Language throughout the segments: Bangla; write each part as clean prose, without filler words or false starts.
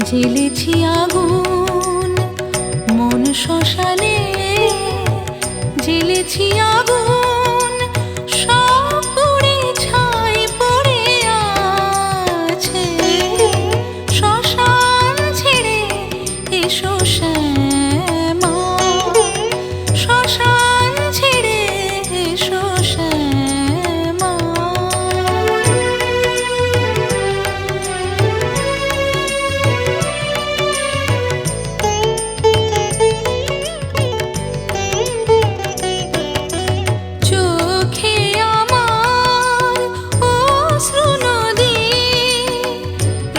জ্বেলেছি আগুন মন শ্মশানে, জ্বেলেছি আগুন সব পুড়ে ছাই পড়ে আছে। শ্মশান ছেড়ে এসো শ্যামা, শ্মশান ছেড়ে এসো শ্যামা। চোখে আমার অশ্রু নদী,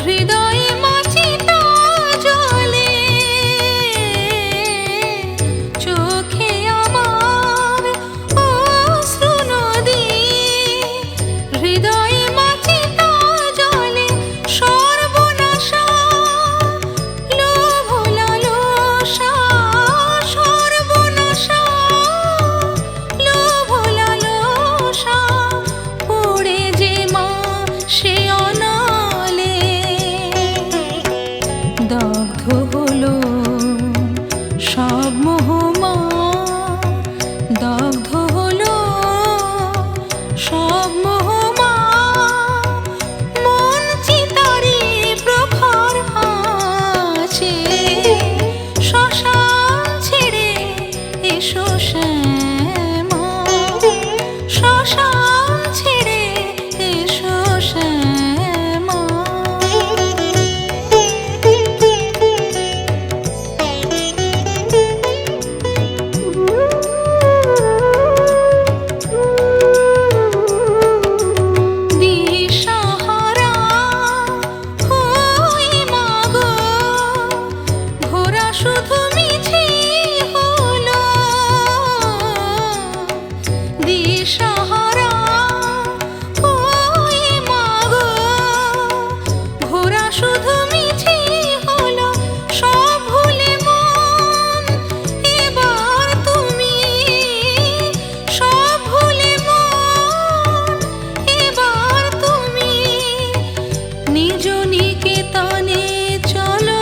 হৃদয়ে মাছিটা জ্বলে। চোখে আমার অশ্রু নদী, হৃদয়ে মাছিটা জ্বলে। সর্বনাশা লোভ লালসা, সর্বনাশা লোভ লালসা পড়ে যে মা সে অনালে। দগ্ধ হলো সব মোহমা, দগ্ধ হলো সব মোহমা। মন চিতারে প্রখর আছে, শ্মশান ছেড়ে এসো শ্যামা, শ্মশান ছেড়ে এসো শ্যামা। দিশাহারা হই মাগো, ঘোরা শুধু মিছে হলো। দিশাহারা হই মাগো, ঘোরা শুধু মিছে হলো। সব ভুলে মন এবার তুমি, সব ভুলে মন এবার তুমি নিজ নিকেতনে চলো।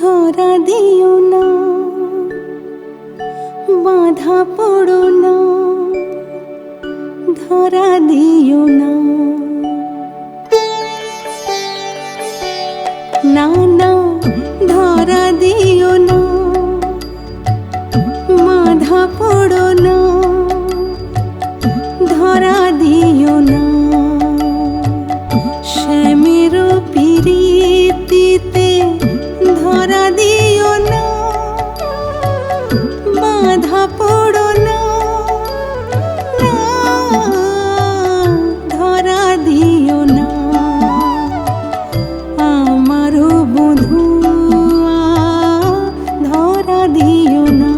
ধরা দিও না, বাঁধা পড়ো না, ধরা দিও না। না না ধরা দিও না, বাঁধা পড়ো না, ধরা দিও না। শ্যামের পিরিতিতে ধরা দিও না, বাঁধা পড়ো না, না ধরা দিও না। আমারও বধুয়া ধরা দিও না।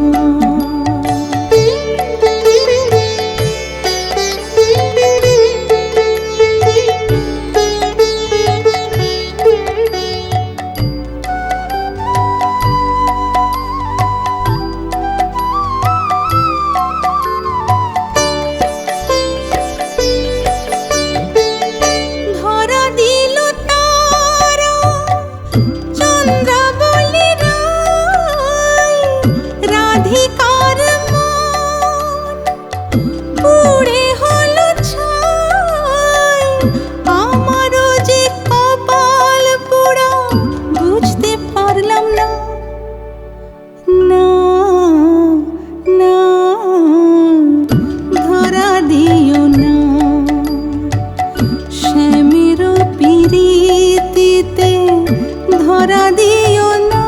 ধরা দিও না,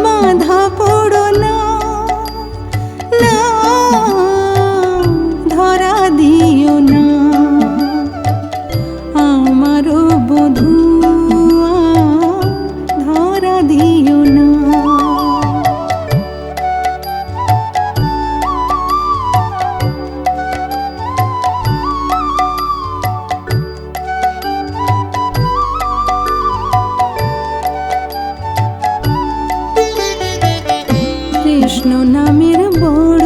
বাঁধা পড়ো না, না ধরা দিও না। আমারও বধুয়া ধরা দিও না। কৃষ্ণ নামের বড়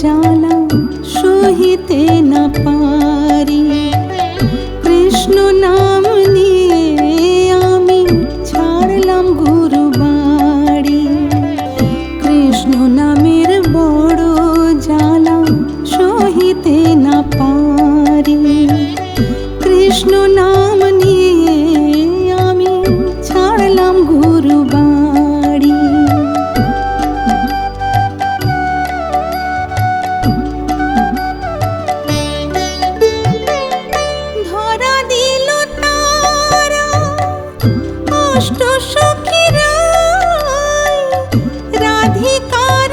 জ্বালা সহিতে না পারি, কৃষ্ণ নাম নিয়ে আমি ছাড়লাম গুরু বাড়ি। কৃষ্ণ নামের বড় জ্বালা সহিতে না পারি, কৃষ্ণ নাম নিয়ে আমি ছাড়লাম গুরু বাড়ি। অষ্ট সখীরা রাধিকার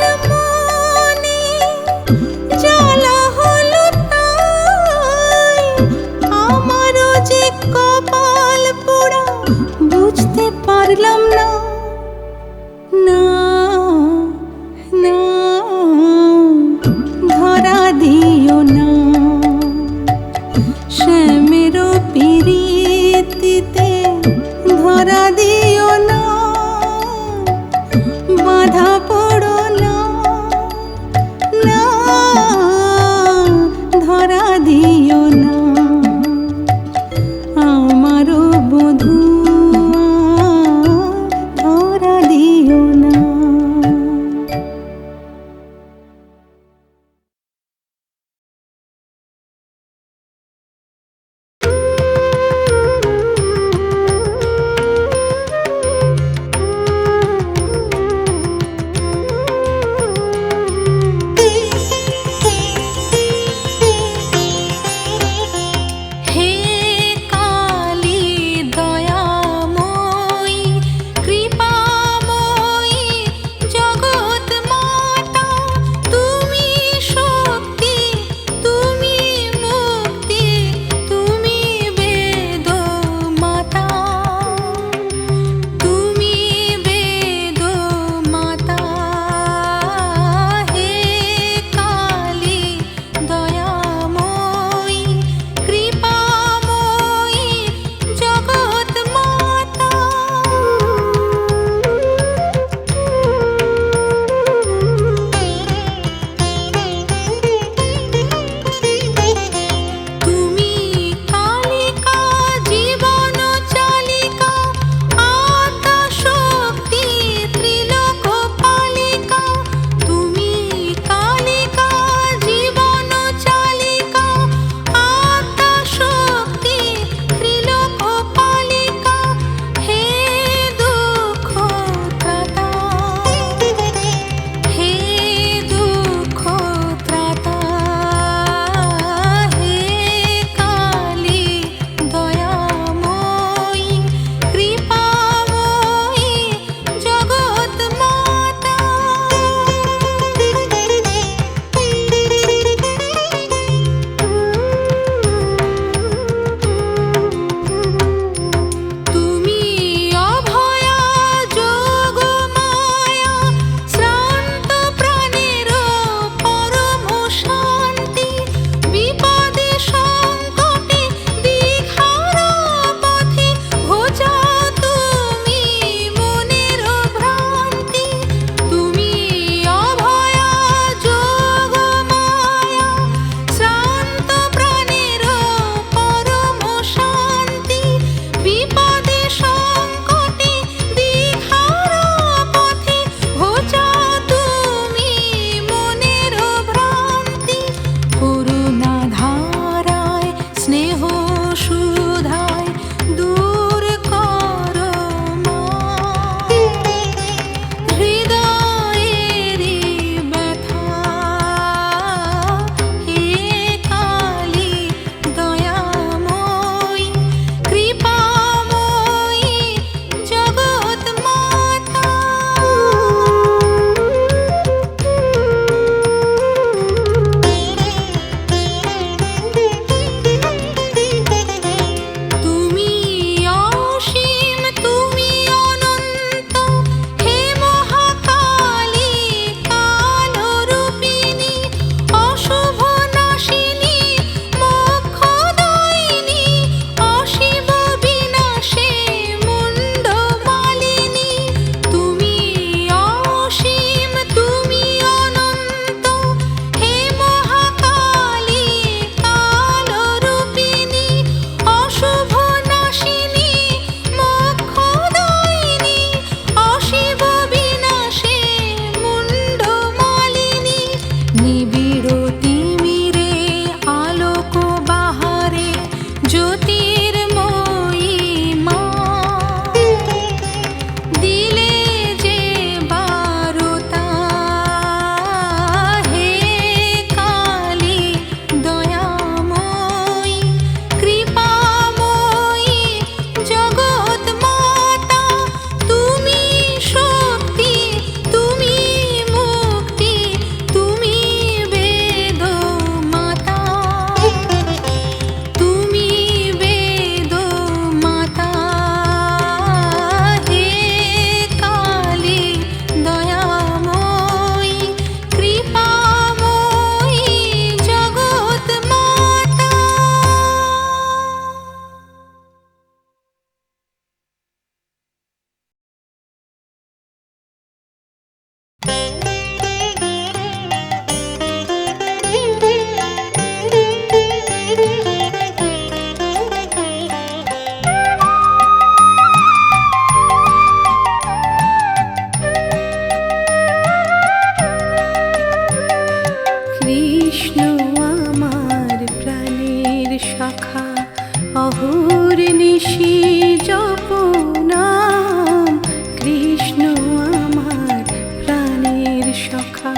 সখা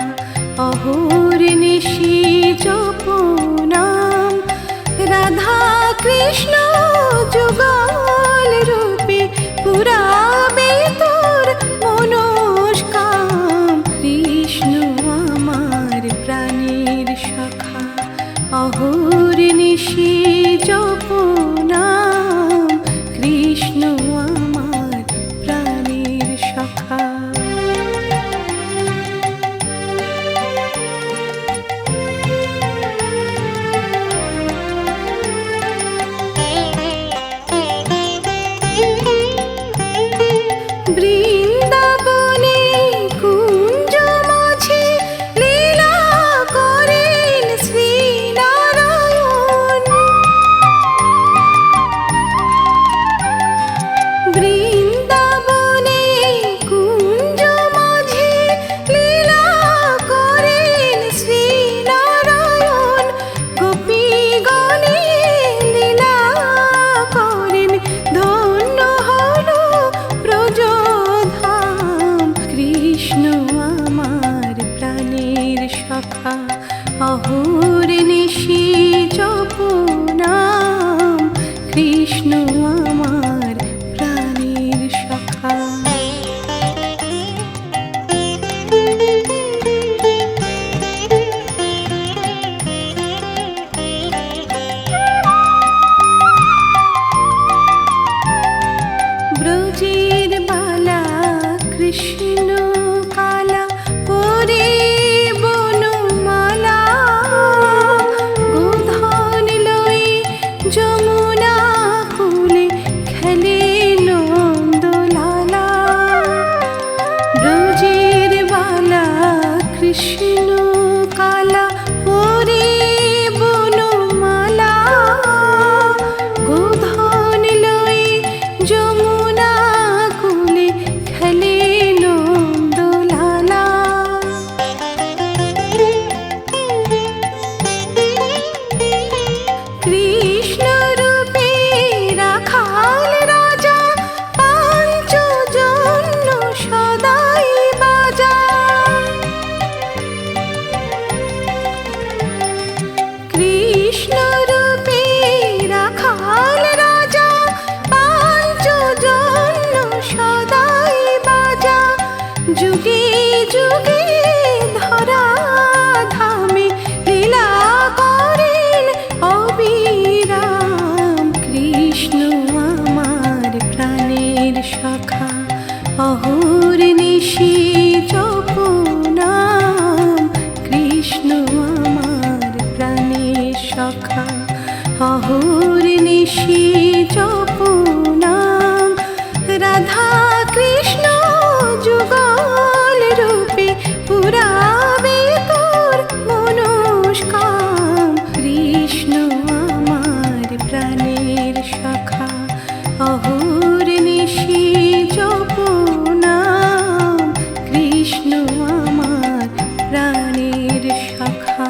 অহর্নিশি জপ নাম রাধা কৃষ্ণ যুগল রূপে পুরাবে তোর মনস্কাম কৃষ্ণ আমার প্রাণের সখা অহর্নিশি জপ নাম কৃষ্ণ আমার প্রাণের সখা বৃন্দাবনে কুঞ্জ মাঝে লীলা করেন শ্রীনারায়ণ বৃন্দাবনে কুঞ্জ মাঝে লীলা করেন শ্রীনারায়ণ গোপীগণে লীলা করেন ধন্য হলো ব্রজধাম কৃষ্ণ আমার প্রাণের সখা অহর্নিশি জপ নাম কৃষ্ণ আমার প্রাণের সখা ব্রজের বালা কৃষ্ণ কালা পরে বনমালা গোধন লই যমুনা কুলে খেলে নন্দলালা ব্রজের বালা কৃষ্ণ কালা পরে বনমালা গোধন লই যমুনা কুলে খেলে নন্দলালা কৃষ্ণ রূপে রাখাল রাজা পাঞ্চজন্য সদাই বাজা কৃষ্ণ রূপে রাখাল রাজা পাঞ্চজন্য সদাই বাজা যুগে যুগে ধরা ধামে লীলা করেন অবিরাম কৃষ্ণ আমার প্রাণের সখা অহর্নিশি জপ নাম কৃষ্ণ আমার প্রাণের সখা অহর্নিশি জপ নাম রাধা কৃষ্ণ যুগল রূপে পুরাবে তোর মনস্কাম কৃষ্ণ আমার প্রাণের সখা অহর্নিশি জপ নাম কৃষ্ণ আমার প্রাণের সখা।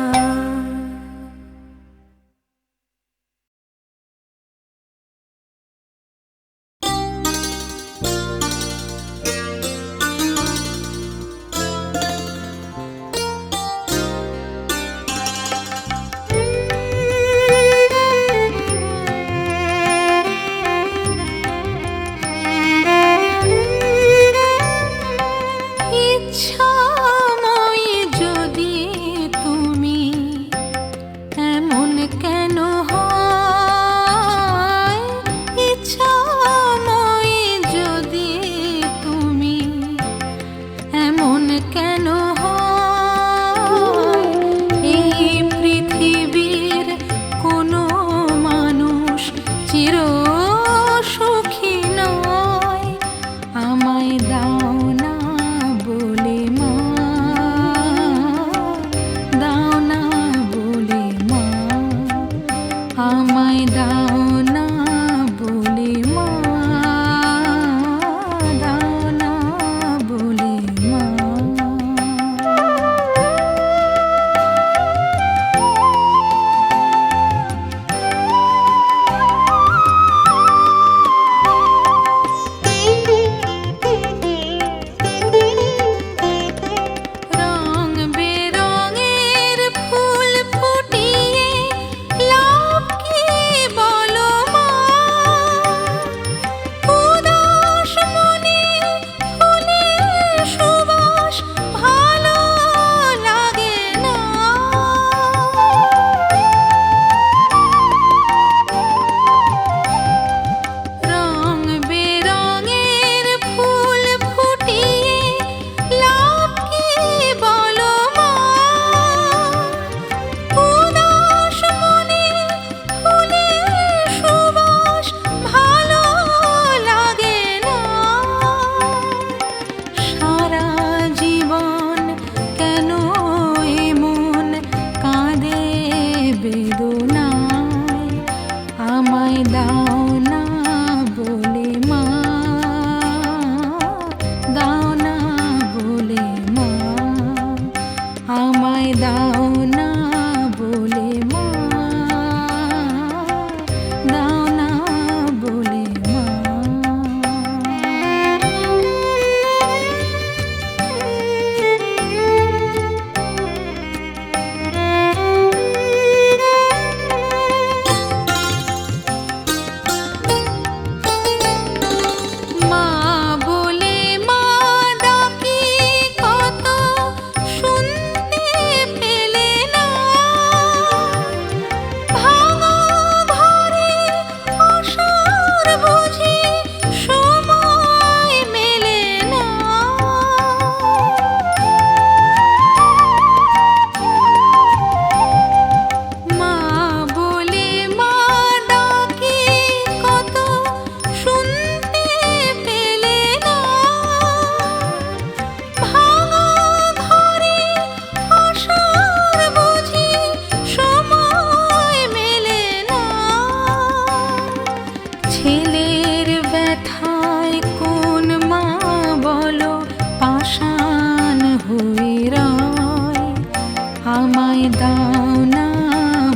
আমায় দাও না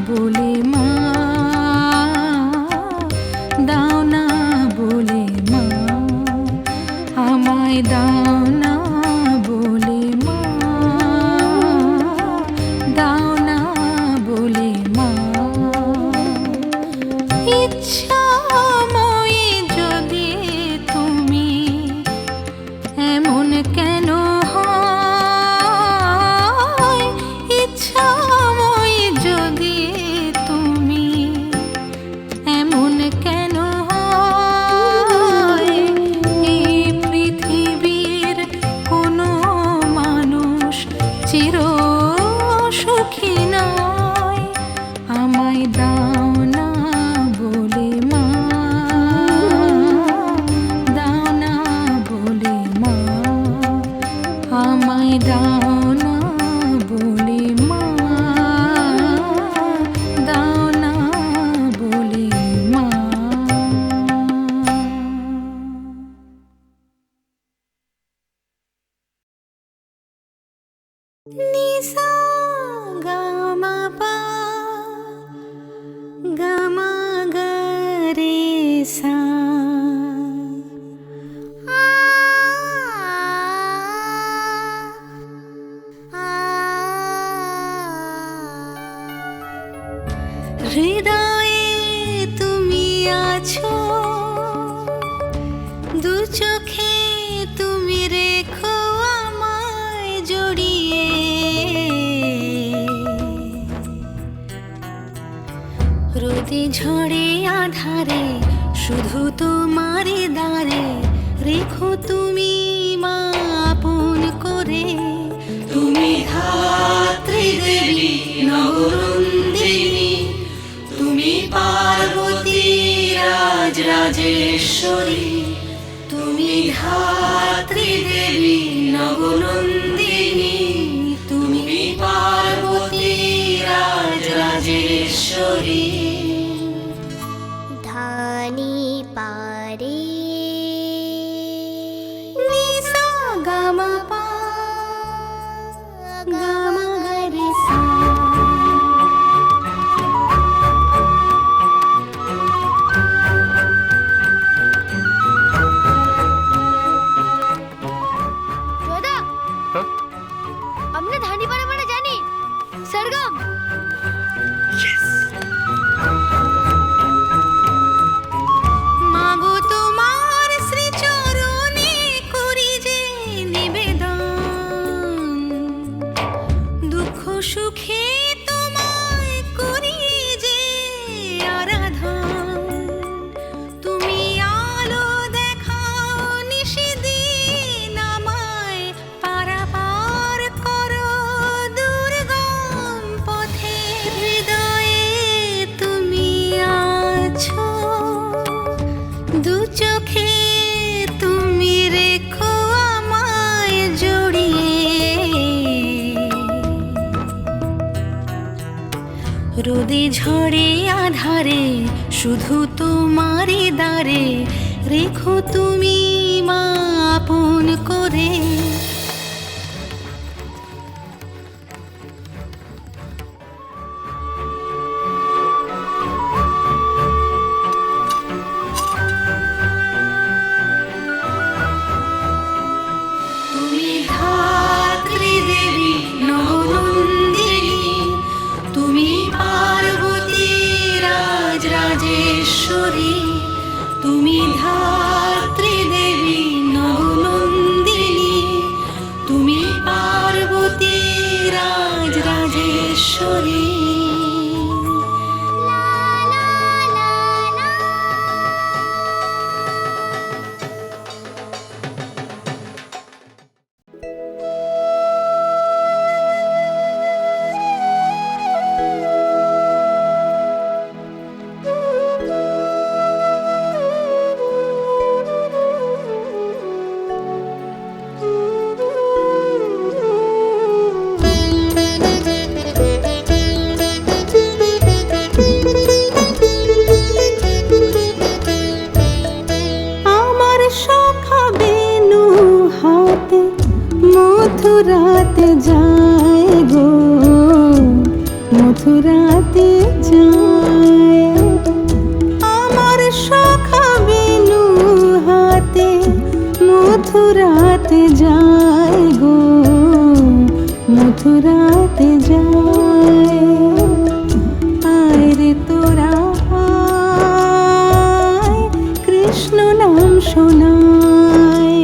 বলে মা, দাও না বলে মা, আমায় দাও না বলে মা, দাও না বলে মা। ইচ্ছাময়ী যদি তুমি এমন কেন হয়, ইচ্ছাময়ী যদি তুমি এমন কেন হয়, এই পৃথিবীর কোনো মানুষ চির সুখী নয়। আমায় দাও না বলে মা, দাও না বলে মা, আমায় দাও না বলে মা, দাও না বলে মা। নিসা গা মা পা, গা মা গা রে সা, হৃদয়ে তুমি আছো, দু চোখে তুমি রেখো আমায় জড়িয়ে। রোদে ঝড়ে আধারে শুধু তোমারে দাঁড়ে রেখো তুমি মা আপন করে। তুমি ধাত্রী দেবী নবরন্দিনী, তুমি পার্বতী রাজ রাজেশ্বরী, তুমি ধাত্রী দেবী নবনন্দিনী, তুমি পার্বতী রাজ রাজেশ্বরী। ধানি পারে নিসা গা মা পা, গা মা গা রে সা। দাদা, আমরা ধানি পারে মানে জানি সরগম। মাগো তোমার শ্রীচরণে করি যে নিবেদন, দুঃখ সুখে তোমায় করি যে আরাধন। তুমি আলো দেখাও নিশিদিন আমায়, পারাপার করো দুর্গম পথে। হৃদয়ে তুমি আছো, দু চোখে তুমি রেখো আমায় জড়িয়ে। রোদে ঝড়ে আধারে শুধু তোমারে দাঁড়ে রেখো তুমি মা আপন করে। তুমি ধাত্রী দেবী নবনন্দিনী, তুমি পার্বতী রাজ রাজেশ্বরী, তুমি ধাত্রী দেবী নবনন্দিনী, তুমি পার্বতী রাজ রাজেশ্বরী। মথুরাতে যায় আমার সখা বেনু হাতে মথুরাতে যায় গো মথুরাতে যায় আয় রে তোরা আয় কৃষ্ণ নাম শোনায়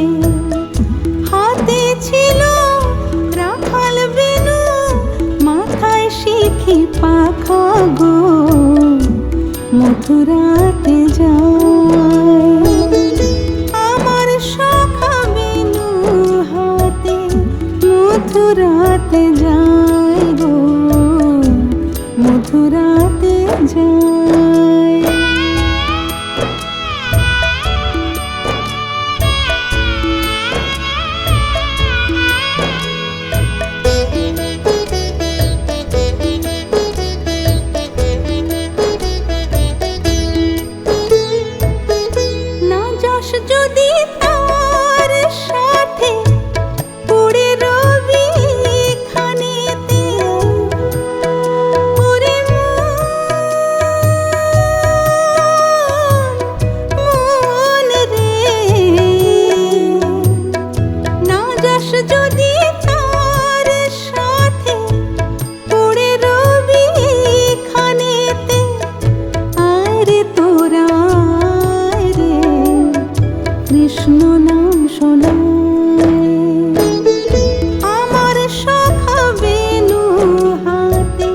হাতে ছিল রাখাল বেনু মাথায় শিখি পাখা গো মথুরাতে যায় আমার সখা বেনু হাতে মথুরাতে যায় গো মথুরাতে যায় যদি তার সাথে পড়ে রবি খানেতে ওরে মন রে না যাস যদি তার সাথে পড়ে রবি খানেতে আয় রে তোরা কৃষ্ণ নাম শোনায় আমার সখা বেনু হাতে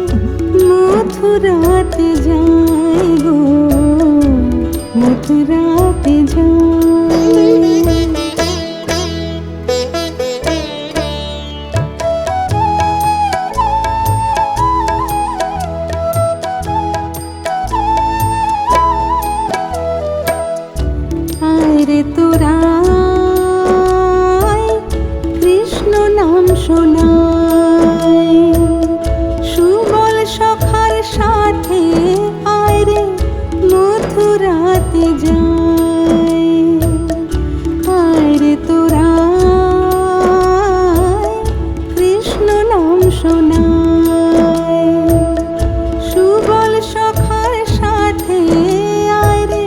মথুরাতে যায় গো মথুরাতে যায় রে তোরা কৃষ্ণ নাম শোনায় সুবল সখার সাথে আয় রে মথুরাতে যায় আয় রে তোরা কৃষ্ণ নাম শোনায় সুবল সখার সাথে আয় রে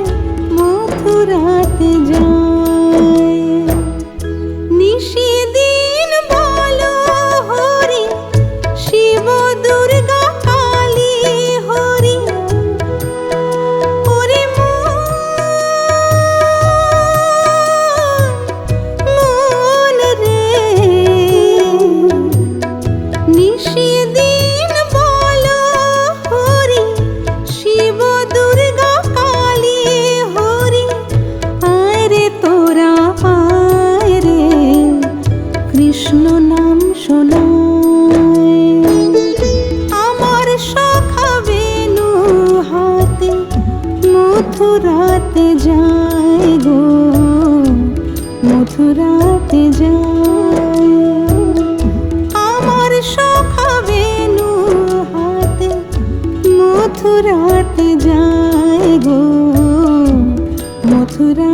মথুরাতে যায় নিশিদিন বলো হরি শিব দুর্গা কালী হরি ওরে মন রে নিশিদিন বলো হরি শিব দুর্গা কালী হরি আয় রে তোরা আয় রে কৃষ্ণ নাম শোনায় আমার সখা বেনু হাতে মথুরাতে যায় গো মথুরাতে যায় আমার সখা বেনু হাতে মথুরাতে যায় গো মথুরা